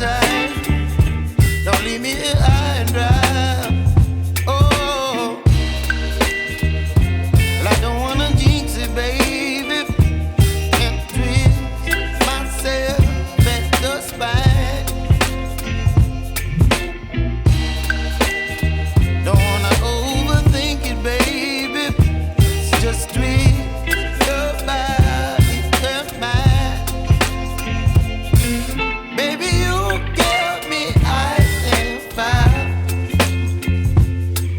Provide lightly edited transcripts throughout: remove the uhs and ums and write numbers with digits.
appetite. Don't leave me here high and dry. Oh, well, I don't wanna jinx it, baby, and twist myself at the spine. Don't wanna overthink it, baby. It's just twist your body and mine. Baby, you give me ice and fire.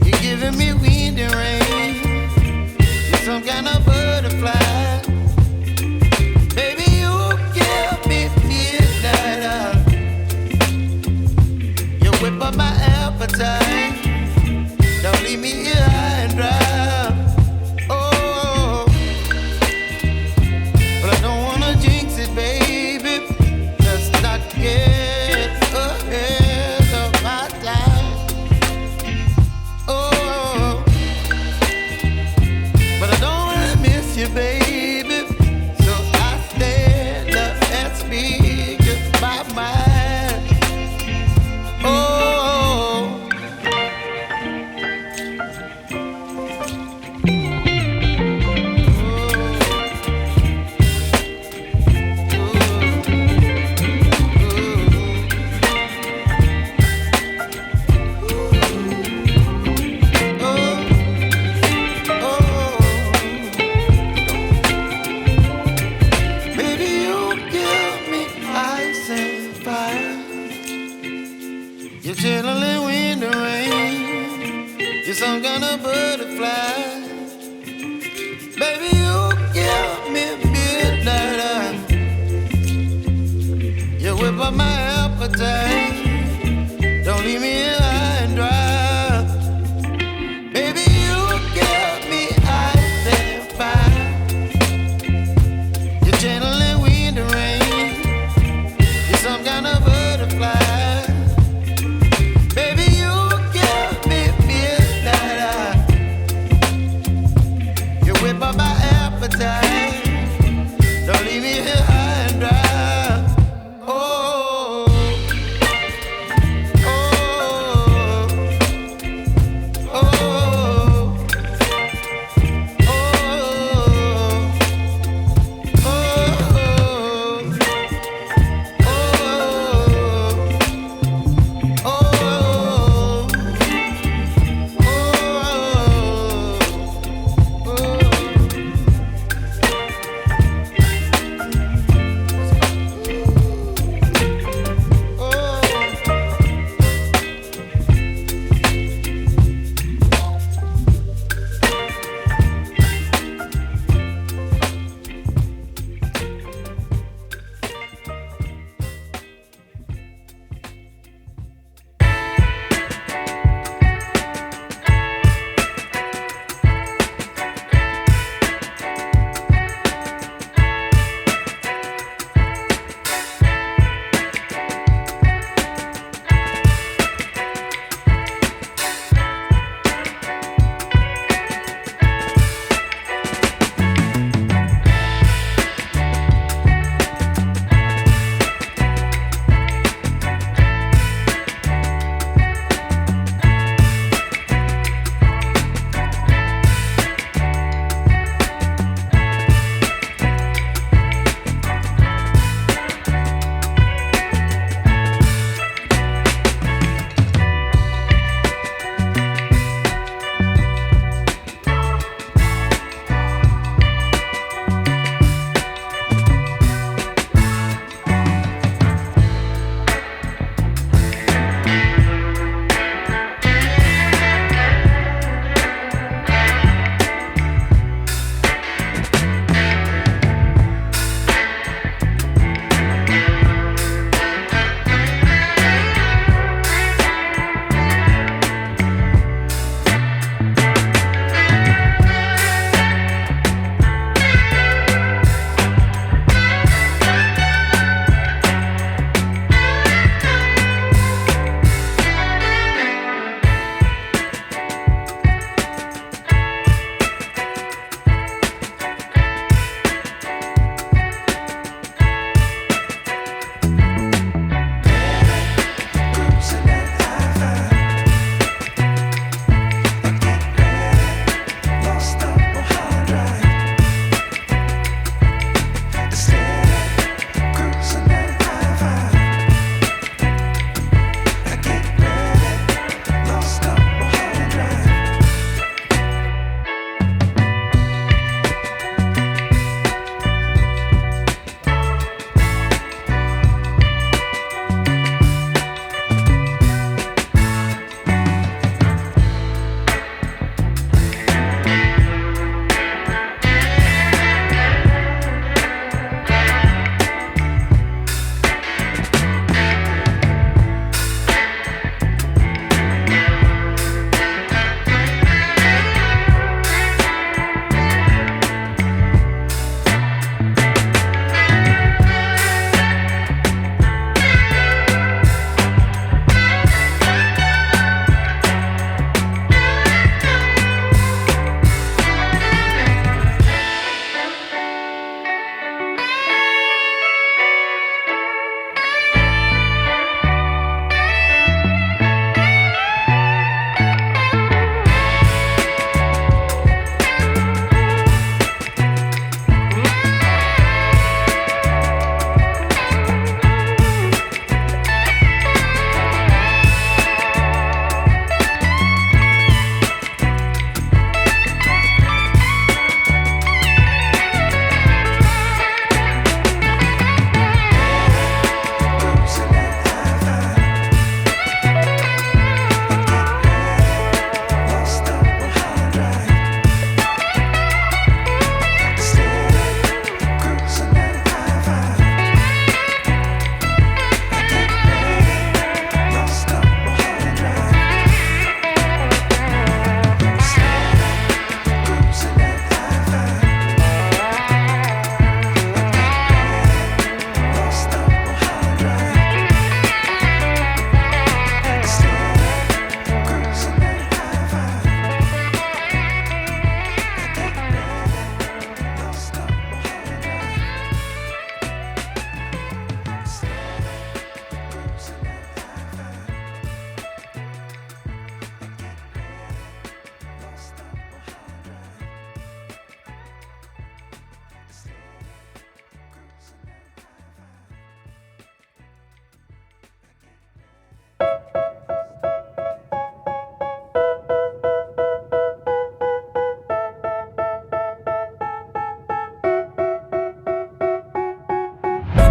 You're giving me wind and rain. You're some kind of butterfly. Baby, you give me midnight. You whip up my appetite. Don't leave me here high and dry. Oh, but I don't wanna jinx it, baby. Let's not get ahead of my time. Oh, but I don't wanna miss you, baby. So I stand up and speak my mind. Oh. Baby, you give me ice and fire. You're chilling wind and rain. You're some kind of butterfly. Baby, you give me midnight. You whip up my appetite. Don't leave me here high and dry. Baby, you give me ice and fire. You're channeling wind and rain. You're some kind of butterfly. Baby, you give me midnight. You whip up my appetite. Don't leave me here high and dry. Oh, oh, oh, oh,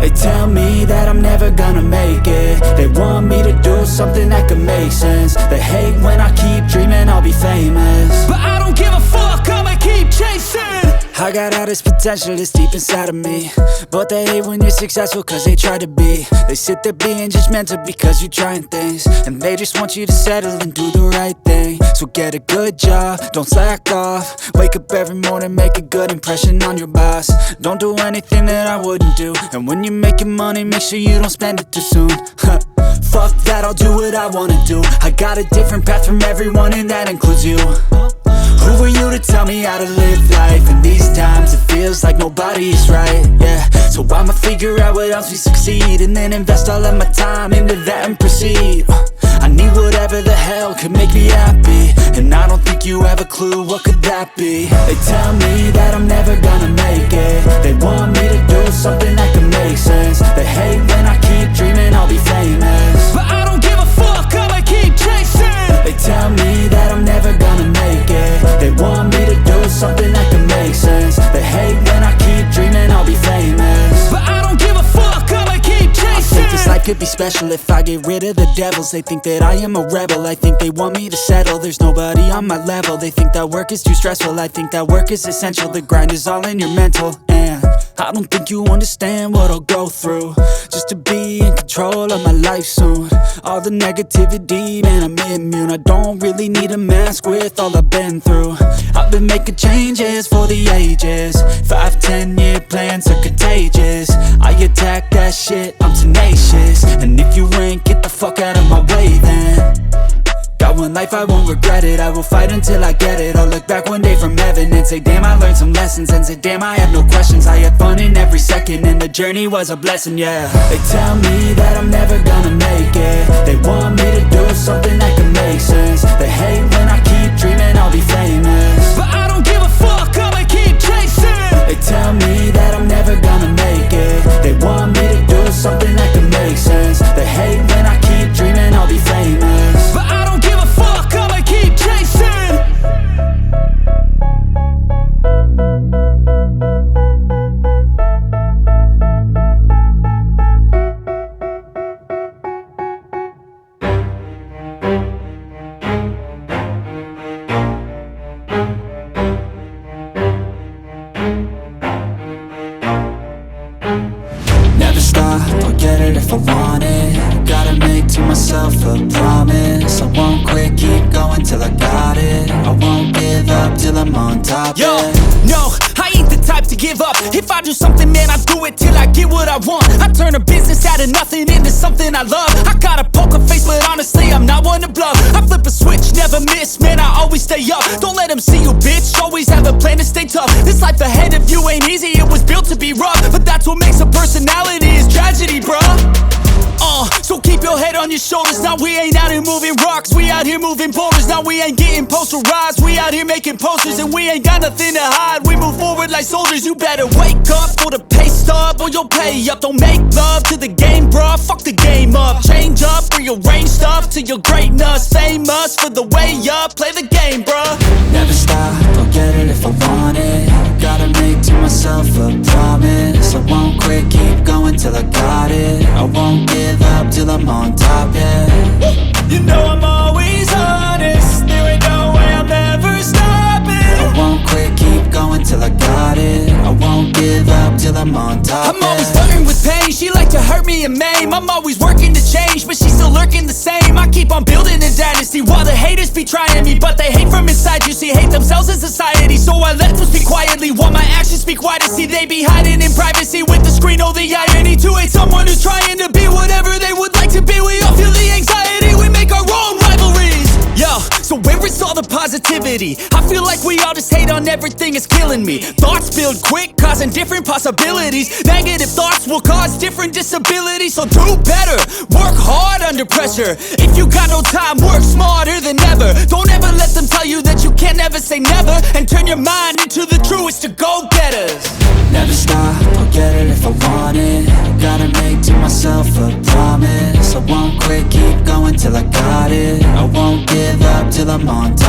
They tell me that I'm never gonna make it. They want me to do something that could make sense. They hate when I keep dreaming I'll be famous, but I don't give a fuck, I'ma keep chasing. I got all this potential that's deep inside of me, but they hate when you're successful cause they try to be. They sit there being judgmental because you're trying things, and they just want you to settle and do the right thing. So get a good job, don't slack off. Wake up every morning, make a good impression on your boss. Don't do anything that I wouldn't do, and when you're making money, make sure you don't spend it too soon. Fuck that, I'll do what I wanna do. I got a different path from everyone, and that includes you. Who are you to tell me how to live life? In these times it feels like nobody is right, yeah. So I'ma figure out what else we succeed, and then invest all of my time into that and proceed. I need whatever the hell could make me happy, and I don't think you have a clue what could that be. They tell me that I'm never gonna make it. They want me to do something that could make sense. They hate when I keep dreaming I'll be famous, but I don't give a fuck, I'ma keep chasing. They tell me that I'm never gonna make it. They want me to do something that can make sense. They hate when I keep dreaming I'll be famous, but I don't give a fuck, I'ma keep chasing. I think this life could be special if I get rid of the devils. They think that I am a rebel, I think they want me to settle. There's nobody on my level. They think that work is too stressful, I think that work is essential. The grind is all in your mental, and I don't think you understand what I'll go through just to be in control of my life soon. All the negativity, man, I'm immune. I don't really need a mask with all I've been through. I've been making changes for the ages. 5-10 year plans are contagious. I attack that shit, I'm tenacious. And if you ain't, get the fuck out of my way then. Got one life, I won't regret it. I will fight until I get it. I'll look back one day from heaven and say, damn, I learned some lessons. And say, damn, I have no questions. I had fun in every second, and the journey was a blessing, yeah. They tell me that I'm never gonna make it. They want me to do something that can make sense. They hate when I keep dreaming I'll be famous, but I don't give a fuck, I'ma keep chasing. They tell me that I'm never gonna make it. They want me to do something that can make sense. They hate when I keep dreaming I'll be famous, but I don't give a fuck, I'ma keep chasing. Never stop, I'll get it if I want it. Gotta make to myself a promise. I won't quit, keep going till I got it. I won't give up till I'm on top. Yo, yeah. no, I ain't the type to give up. If I do something, man, I do it till I get what I want. I turn a business out of nothing into something I love. I got a poker face, but honestly, I'm not one to bluff. I flip a switch, never miss, man, I always stay up. Don't let them see you, bitch, always have a plan to stay tough. This life ahead of you ain't easy, it was built to be rough. But that's what makes a personality, is tragedy, bruh. So keep your head on your shoulders. Now we ain't out here moving rocks, we out here moving boulders. Now we ain't getting posterized, we out here making posters. And we ain't got nothing to hide, we move forward like soldiers. You better wake up for the pay stub, or you'll pay up. Don't make love to the game, bruh, fuck the game up. Change up, rearrange stuff to your greatness. Famous for the way up, play the game, bruh. Never stop, I'll get it if I want it. Gotta make to myself a promise. I won't quit, keep going till I got it. I won't give up till I'm on top, yeah. You know I'm always honest, there ain't no way I'm ever stopping. I won't quit, keep going till I got it. I won't give up till I'm on top, I'm always flirting with pain, she like to hurt me and maim. I'm always working to change, but she's still lurking the same. I keep on building a dynasty while the haters be trying me. But they hate from inside, you see, hate themselves in society. So I let them speak quietly while my actions speak wider. See, they be hiding in privacy with the screen, oh the irony. To hate someone who's trying to be whatever they would like to be. We all feel the anxiety, we make our own rivalries. Yo, so where is all the positivity? I feel like we all just hate on everything, it's killing me. Thoughts build quick, causing different possibilities. Negative thoughts will cause different disabilities. So do better, work hard under pressure. If you got no time, work smarter than ever. Don't ever let them tell you that you can't never say never. And turn your mind into the truest of go-getters. Never stop, I'll get it if I want it. Gotta make to myself a promise. I won't quit, keep going till I got it. I won't give up till I'm on top.